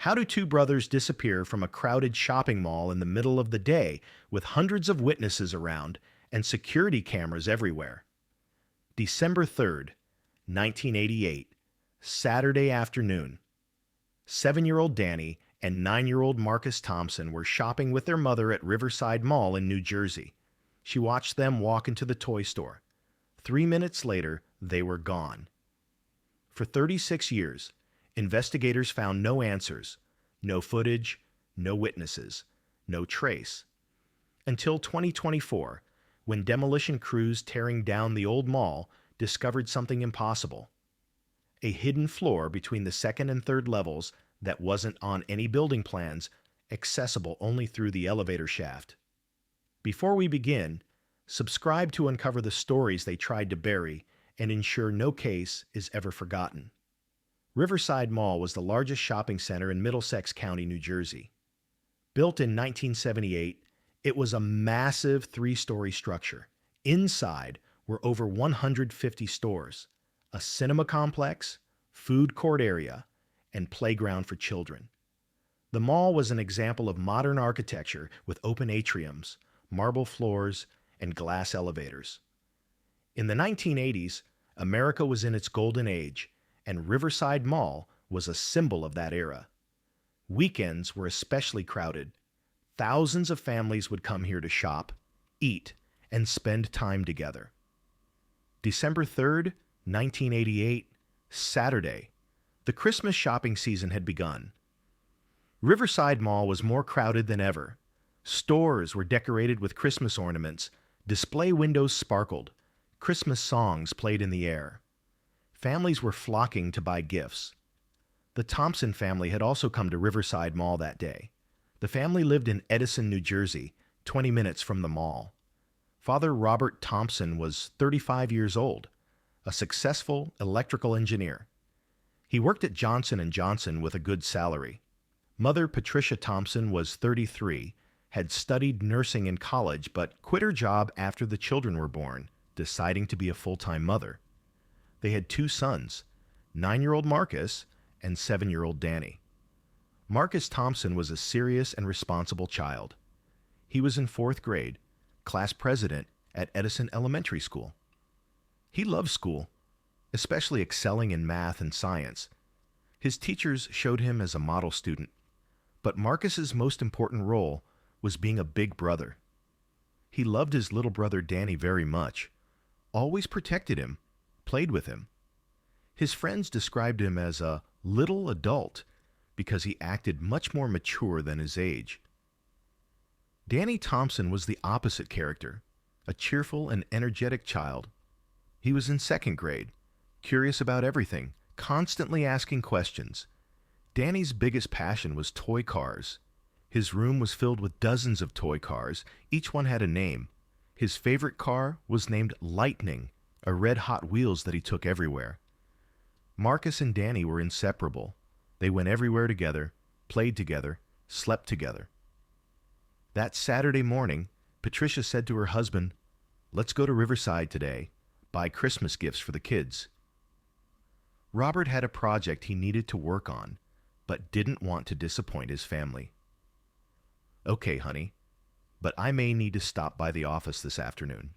How do two brothers disappear from a crowded shopping mall in the middle of the day with hundreds of witnesses around and security cameras everywhere? December 3rd, 1988, Saturday afternoon. 7-year-old Danny and 9-year-old Marcus Thompson were shopping with their mother at Riverside Mall in New Jersey. She watched them walk into the toy store. 3 minutes later, they were gone. For 36 years, investigators found no answers, no footage, no witnesses, no trace. Until 2024, when demolition crews tearing down the old mall discovered something impossible. A hidden floor between the second and third levels that wasn't on any building plans, accessible only through the elevator shaft. Before we begin, subscribe to uncover the stories they tried to bury and ensure no case is ever forgotten. Riverside Mall was the largest shopping center in Middlesex County, New Jersey. Built in 1978, it was a massive 3-story structure. Inside were over 150 stores, a cinema complex, food court area, and playground for children. The mall was an example of modern architecture with open atriums, marble floors, and glass elevators. In the 1980s, America was in its golden age, and Riverside Mall was a symbol of that era. Weekends were especially crowded. Thousands of families would come here to shop, eat, and spend time together. December 3rd, 1988, Saturday. The Christmas shopping season had begun. Riverside Mall was more crowded than ever. Stores were decorated with Christmas ornaments, display windows sparkled, Christmas songs played in the air. Families were flocking to buy gifts. The Thompson family had also come to Riverside Mall that day. The family lived in Edison, New Jersey, 20 minutes from the mall. Father Robert Thompson was 35 years old, a successful electrical engineer. He worked at Johnson & Johnson with a good salary. Mother Patricia Thompson was 33, had studied nursing in college but quit her job after the children were born, deciding to be a full-time mother. They had 2 sons, 9-year-old Marcus and 7-year-old Danny. Marcus Thompson was a serious and responsible child. He was in 4th grade, class president at Edison Elementary School. He loved school, especially excelling in math and science. His teachers showed him as a model student, but Marcus's most important role was being a big brother. He loved his little brother Danny very much, always protected him, played with him. His friends described him as a little adult because he acted much more mature than his age. Danny Thompson was the opposite character, a cheerful and energetic child. He was in 2nd grade, curious about everything, constantly asking questions. Danny's biggest passion was toy cars. His room was filled with dozens of toy cars. Each one had a name. His favorite car was named Lightning, a red Hot Wheels that he took everywhere. Marcus and Danny were inseparable. They went everywhere together, played together, slept together. That Saturday morning, Patricia said to her husband, "Let's go to Riverside today, buy Christmas gifts for the kids." Robert had a project he needed to work on, but didn't want to disappoint his family. "Okay, honey, but I may need to stop by the office this afternoon."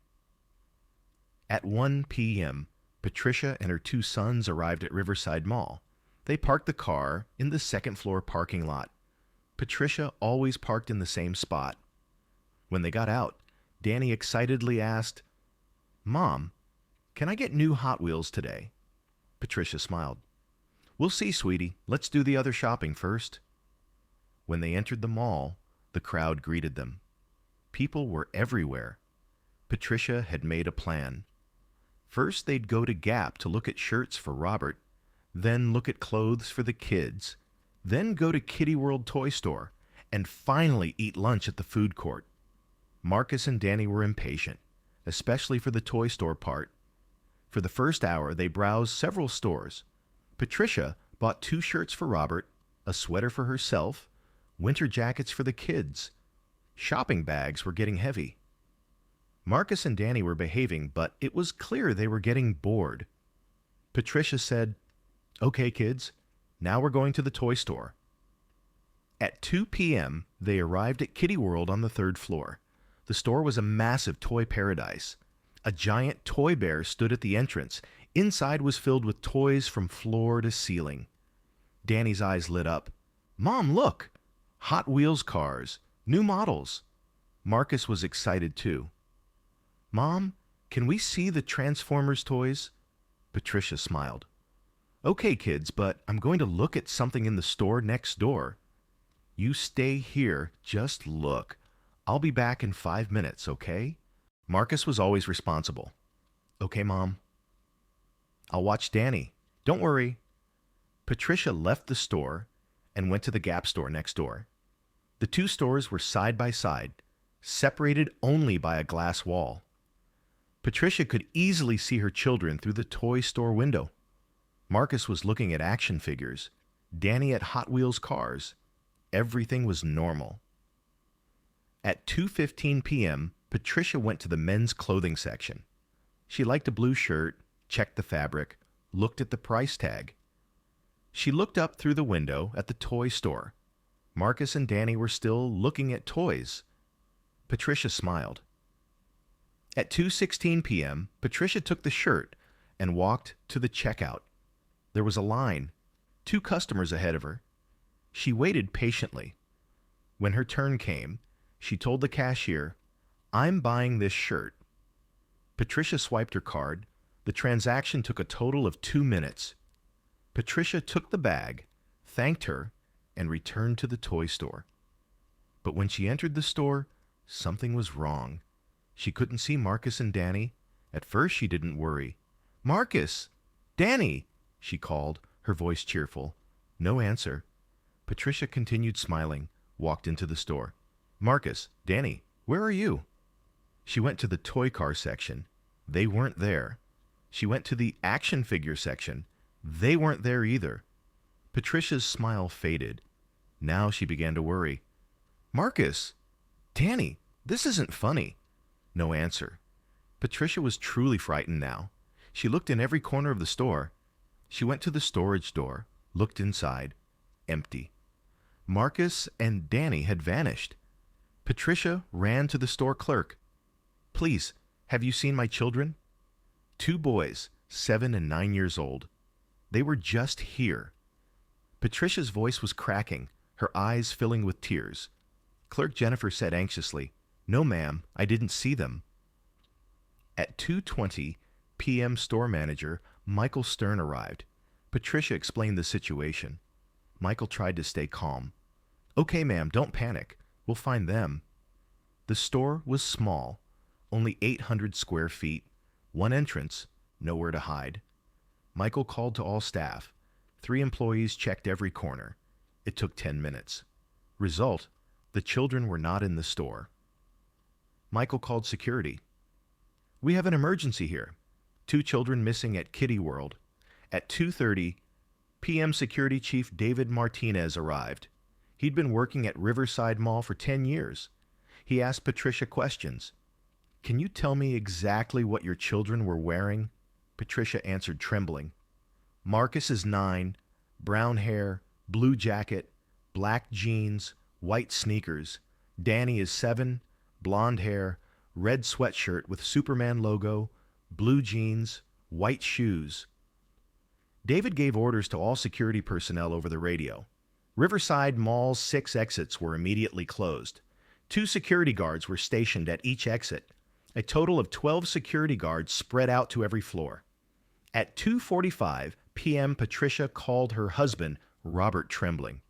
At 1 p.m., Patricia and her 2 sons arrived at Riverside Mall. They parked the car in the 2nd-floor parking lot. Patricia always parked in the same spot. When they got out, Danny excitedly asked, "Mom, can I get new Hot Wheels today?" Patricia smiled. "We'll see, sweetie. Let's do the other shopping first." When they entered the mall, the crowd greeted them. People were everywhere. Patricia had made a plan. First, they'd go to Gap to look at shirts for Robert, then look at clothes for the kids, then go to Kiddie World toy store, and finally eat lunch at the food court. Marcus and Danny were impatient, especially for the toy store part. For the first hour, they browsed several stores. Patricia bought 2 shirts for Robert, a sweater for herself, winter jackets for the kids. Shopping bags were getting heavy. Marcus and Danny were behaving, but it was clear they were getting bored. Patricia said, "Okay, kids, now we're going to the toy store." At 2 p.m., they arrived at Kiddie World on the third floor. The store was a massive toy paradise. A giant toy bear stood at the entrance. Inside was filled with toys from floor to ceiling. Danny's eyes lit up. "Mom, look! Hot Wheels cars. New models." Marcus was excited too. "Mom, can we see the Transformers toys?" Patricia smiled. "Okay, kids, but I'm going to look at something in the store next door." "You stay here, just look. I'll be back in 5 minutes, okay?" Marcus was always responsible. "Okay, Mom." "I'll watch Danny. Don't worry." Patricia left the store and went to the Gap store next door. The two stores were side by side, separated only by a glass wall. Patricia could easily see her children through the toy store window. Marcus was looking at action figures, Danny at Hot Wheels cars. Everything was normal. At 2:15 p.m., Patricia went to the men's clothing section. She liked a blue shirt, checked the fabric, looked at the price tag. She looked up through the window at the toy store. Marcus and Danny were still looking at toys. Patricia smiled. At 2:16 p.m., Patricia took the shirt and walked to the checkout. There was a line, 2 customers ahead of her. She waited patiently. When her turn came, she told the cashier, "I'm buying this shirt." Patricia swiped her card. The transaction took a total of 2 minutes. Patricia took the bag, thanked her, and returned to the toy store. But when she entered the store, something was wrong. She couldn't see Marcus and Danny. At first, she didn't worry. "Marcus! Danny!" she called, her voice cheerful. No answer. Patricia continued smiling, walked into the store. "Marcus, Danny, where are you?" She went to the toy car section. They weren't there. She went to the action figure section. They weren't there either. Patricia's smile faded. Now she began to worry. "Marcus! Danny, this isn't funny." No answer. Patricia was truly frightened now. She looked in every corner of the store. She went to the storage door, looked inside. Empty. Marcus and Danny had vanished. Patricia ran to the store clerk. "Please, have you seen my children?" 2 boys, 7 and 9 years old. They were just here. Patricia's voice was cracking, her eyes filling with tears. Clerk Jennifer said anxiously, "No, ma'am, I didn't see them." At 2:20 p.m., store manager Michael Stern arrived. Patricia explained the situation. Michael tried to stay calm. "Okay, ma'am, don't panic. We'll find them." The store was small, only 800 square feet, 1 entrance, nowhere to hide. Michael called to all staff. 3 employees checked every corner. It took 10 minutes. Result, the children were not in the store. Michael called security. "We have an emergency here. 2 children missing at Kiddie World." At 2:30 p.m., Security Chief David Martinez arrived. He'd been working at Riverside Mall for 10 years. He asked Patricia questions. "Can you tell me exactly what your children were wearing?" Patricia answered, trembling. "Marcus is 9, brown hair, blue jacket, black jeans, white sneakers. Danny is 7, blonde hair, red sweatshirt with Superman logo, blue jeans, white shoes." David gave orders to all security personnel over the radio. Riverside Mall's 6 exits were immediately closed. 2 security guards were stationed at each exit. A total of 12 security guards spread out to every floor. At 2:45 p.m., Patricia called her husband, Robert, trembling.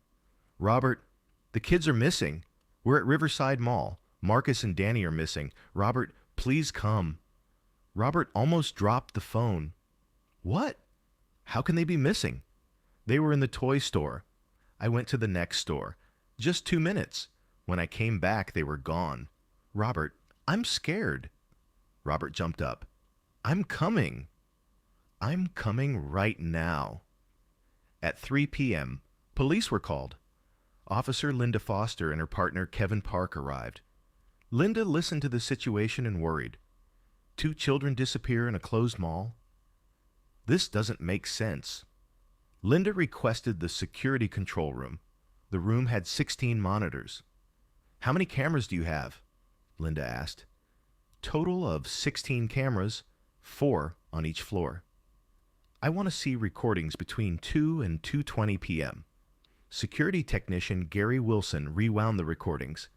"Robert, the kids are missing. We're at Riverside Mall. Marcus and Danny are missing. Robert, please come." Robert almost dropped the phone. "What? How can they be missing?" "They were in the toy store. I went to the next store. Just 2 minutes. When I came back, they were gone." "Robert, I'm scared." Robert jumped up. "I'm coming. I'm coming right now." At 3 p.m., police were called. Officer Linda Foster and her partner Kevin Park arrived. Linda listened to the situation and worried. 2 children disappear in a closed mall? This doesn't make sense. Linda requested the security control room. The room had 16 monitors. How many cameras do you have? Linda asked. Total of 16 cameras, 4 on each floor. I want to see recordings between 2 and 2:20 p.m. Security technician Gary Wilson rewound the recordings.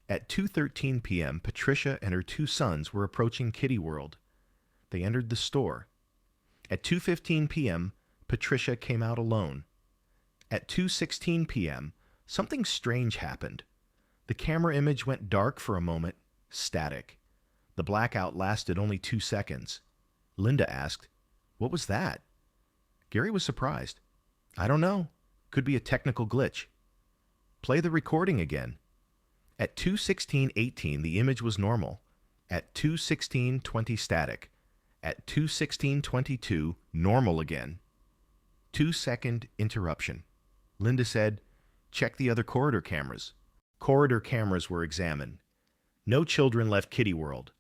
At 2:13 p.m., Patricia and her 2 sons were approaching Kiddie World. They entered the store. At 2:15 p.m., Patricia came out alone. At 2:16 p.m., something strange happened. The camera image went dark for a moment, static. The blackout lasted only 2 seconds. Linda asked, "What was that?" Gary was surprised. "I don't know. Could be a technical glitch." "Play the recording again." At 2:16:18, the image was normal. At 2:16:20, static. At 2:16:22, normal again. 2-second interruption. Linda said, "Check the other corridor cameras." Corridor cameras were examined. No children left Kiddie World.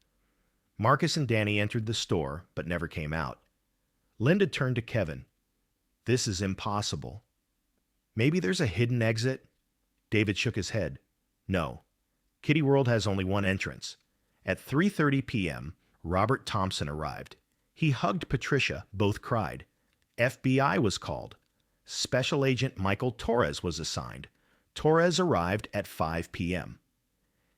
Marcus and Danny entered the store, but never came out. Linda turned to Kevin. "This is impossible." "Maybe there's a hidden exit?" David shook his head. "No. Kiddie World has only one entrance." At 3:30 p.m., Robert Thompson arrived. He hugged Patricia. Both cried. FBI was called. Special Agent Michael Torres was assigned. Torres arrived at 5 p.m.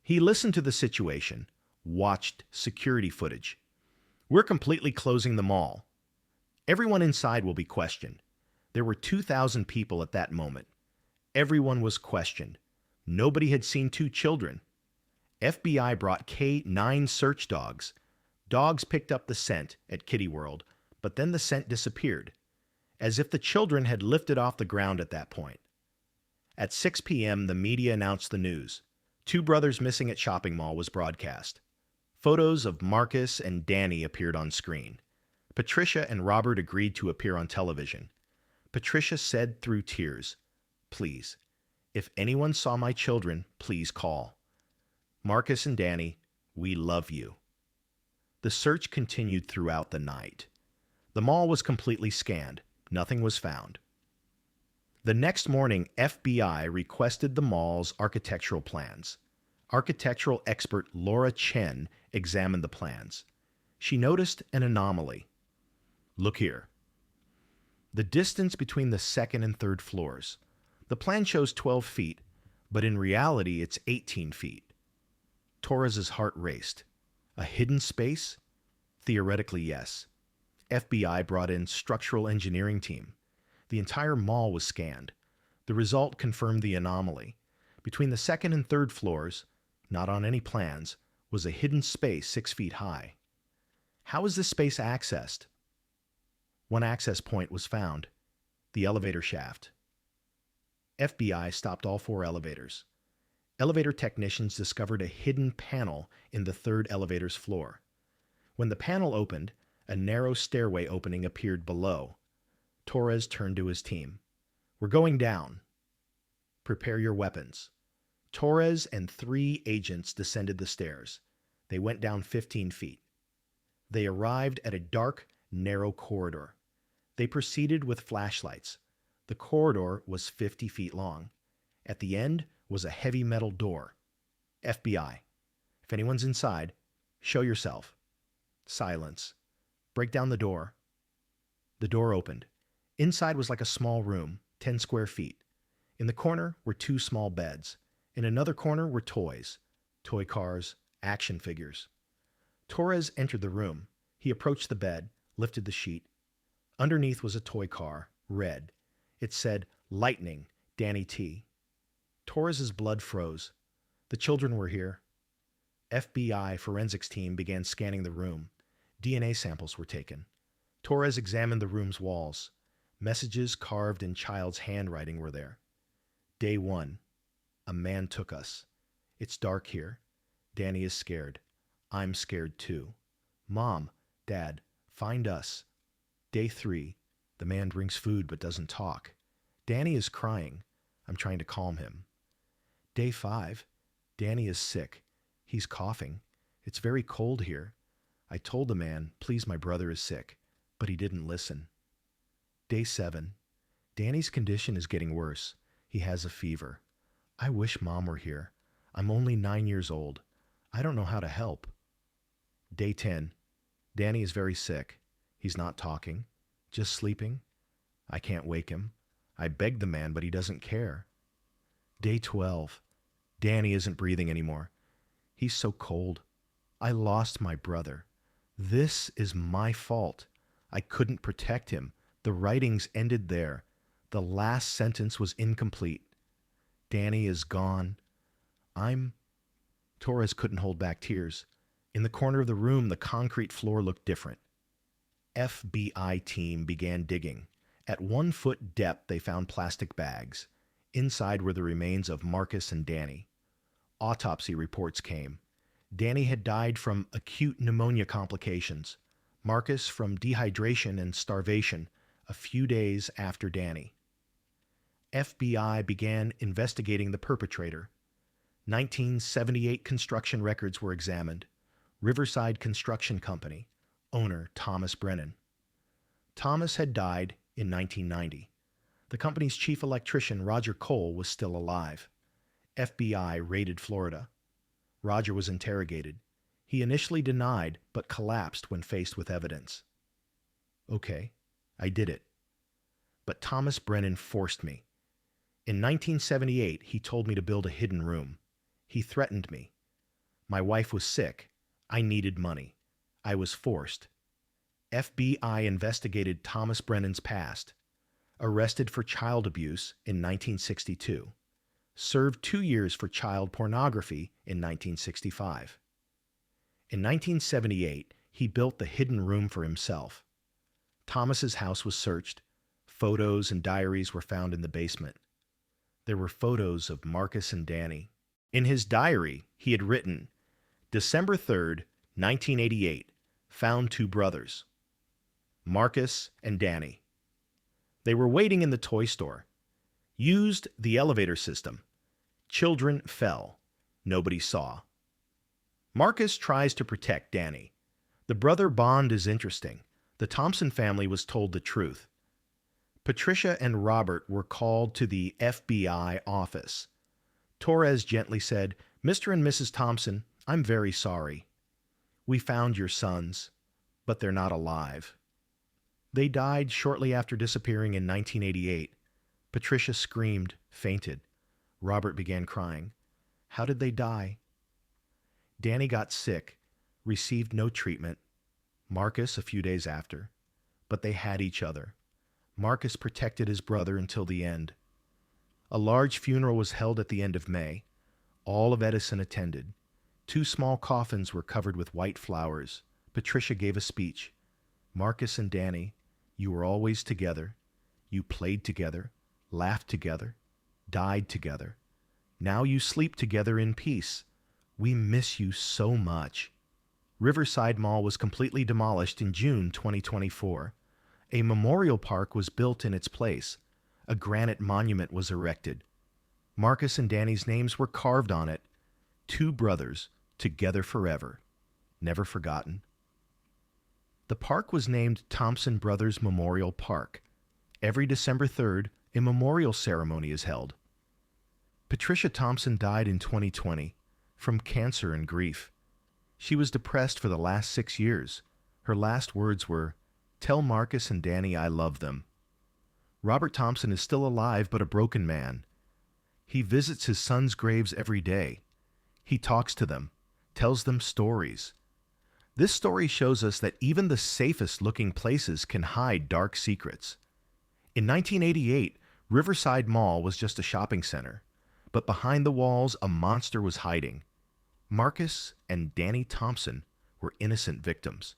He listened to the situation, watched security footage. "We're completely closing the mall. Everyone inside will be questioned." There were 2,000 people at that moment. Everyone was questioned. Nobody had seen 2 children. FBI brought K9 search dogs. Dogs picked up the scent at Kiddie World, but then the scent disappeared, as if the children had lifted off the ground at that point. At 6 p.m., the media announced the news. 2 brothers missing at shopping mall was broadcast. Photos of Marcus and Danny appeared on screen. Patricia and Robert agreed to appear on television. Patricia said through tears, "Please, if anyone saw my children, please call. Marcus and Danny, we love you." The search continued throughout the night. The mall was completely scanned. Nothing was found. The next morning, FBI requested the mall's architectural plans. Architectural expert Laura Chen examined the plans. She noticed an anomaly. "Look here. The distance between the second and third floors. The plan shows 12 feet, but in reality it's 18 feet. Torres's heart raced. A hidden space? Theoretically, yes. FBI brought in structural engineering team. The entire mall was scanned. The result confirmed the anomaly. Between the second and third floors, not on any plans, was a hidden space 6 feet high. How is this space accessed? One access point was found, the elevator shaft. FBI stopped all 4 elevators. Elevator technicians discovered a hidden panel in the third elevator's floor. When the panel opened, a narrow stairway opening appeared below. Torres turned to his team. "We're going down. Prepare your weapons." Torres and 3 agents descended the stairs. They went down 15 feet. They arrived at a dark, narrow corridor. They proceeded with flashlights. The corridor was 50 feet long. At the end was a heavy metal door. FBI. If anyone's inside, show yourself. Silence. Break down the door. The door opened. Inside was like a small room, 10 square feet. In the corner were 2 small beds. In another corner were toys, toy cars, action figures. Torres entered the room. He approached the bed, lifted the sheet. Underneath was a toy car, red. It said, "Lightning, Danny T." Torres's blood froze. The children were here. FBI forensics team began scanning the room. DNA samples were taken. Torres examined the room's walls. Messages carved in child's handwriting were there. Day 1. A man took us. It's dark here. Danny is scared. I'm scared too. Mom, Dad, find us. Day 3. The man brings food but doesn't talk. Danny is crying. I'm trying to calm him. Day 5. Danny is sick. He's coughing. It's very cold here. I told the man, please, my brother is sick, but he didn't listen. Day 7. Danny's condition is getting worse. He has a fever. I wish Mom were here. I'm only 9 years old. I don't know how to help. Day 10. Danny is very sick. He's not talking, just sleeping. I can't wake him. I beg the man, but he doesn't care. Day 12. Danny isn't breathing anymore. He's so cold. I lost my brother. This is my fault. I couldn't protect him. The writings ended there. The last sentence was incomplete. Danny is gone. Torres couldn't hold back tears. In the corner of the room, the concrete floor looked different. FBI team began digging. At 1 foot depth, they found plastic bags. Inside were the remains of Marcus and Danny. Autopsy reports came. Danny had died from acute pneumonia complications. Marcus from dehydration and starvation a few days after Danny. FBI began investigating the perpetrator. 1978 construction records were examined. Riverside Construction Company, owner Thomas Brennan. Thomas had died in 1990. The company's chief electrician, Roger Cole, was still alive. FBI raided Florida. Roger was interrogated. He initially denied, but collapsed when faced with evidence. Okay, I did it. But Thomas Brennan forced me. In 1978, he told me to build a hidden room. He threatened me. My wife was sick. I needed money. I was forced. FBI investigated Thomas Brennan's past. Arrested for child abuse in 1962. Served 2 years for child pornography in 1965. In 1978, he built the hidden room for himself. Thomas's house was searched. Photos and diaries were found in the basement. There were photos of Marcus and Danny. In his diary, he had written, December 3rd, 1988, found 2 brothers, Marcus and Danny. They were waiting in the toy store. Used the elevator system. Children fell. Nobody saw. Marcus tries to protect Danny. The brother bond is interesting. The Thompson family was told the truth. Patricia and Robert were called to the FBI office. Torres gently said, Mr. and Mrs. Thompson, I'm very sorry. We found your sons, but they're not alive. They died shortly after disappearing in 1988. Patricia screamed, fainted. Robert began crying. How did they die? Danny got sick, received no treatment. Marcus a few days after. But they had each other. Marcus protected his brother until the end. A large funeral was held at the end of May. All of Edison attended. 2 small coffins were covered with white flowers. Patricia gave a speech. Marcus and Danny, you were always together. You played together, laughed together, died together. Now you sleep together in peace. We miss you so much. Riverside Mall was completely demolished in June 2024. A memorial park was built in its place. A granite monument was erected. Marcus and Danny's names were carved on it. 2 brothers, together forever, never forgotten. The park was named Thompson Brothers Memorial Park. Every December 3rd, a memorial ceremony is held. Patricia Thompson died in 2020 from cancer and grief. She was depressed for the last 6 years. Her last words were, "Tell Marcus and Danny I love them." Robert Thompson is still alive but a broken man. He visits his sons' graves every day. He talks to them, tells them stories. This story shows us that even the safest looking places can hide dark secrets. In 1988, Riverside Mall was just a shopping center, but behind the walls a monster was hiding. Marcus and Danny Thompson were innocent victims,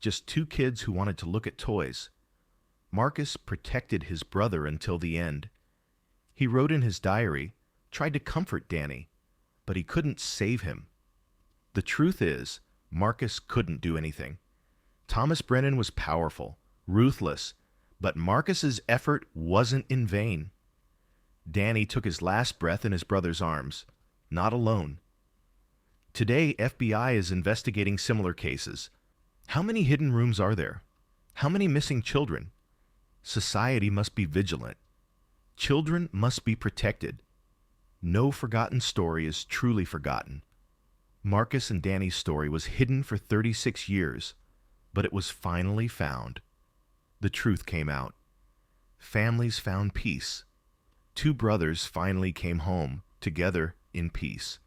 just 2 kids who wanted to look at toys. Marcus protected his brother until the end. He wrote in his diary, tried to comfort Danny, but he couldn't save him. The truth is, Marcus couldn't do anything. Thomas Brennan was powerful, ruthless, but Marcus's effort wasn't in vain. Danny took his last breath in his brother's arms, not alone. Today, FBI is investigating similar cases. How many hidden rooms are there? How many missing children? Society must be vigilant. Children must be protected. No forgotten story is truly forgotten. Marcus and Danny's story was hidden for 36 years, but it was finally found. The truth came out. Families found peace. Two brothers finally came home, together in peace.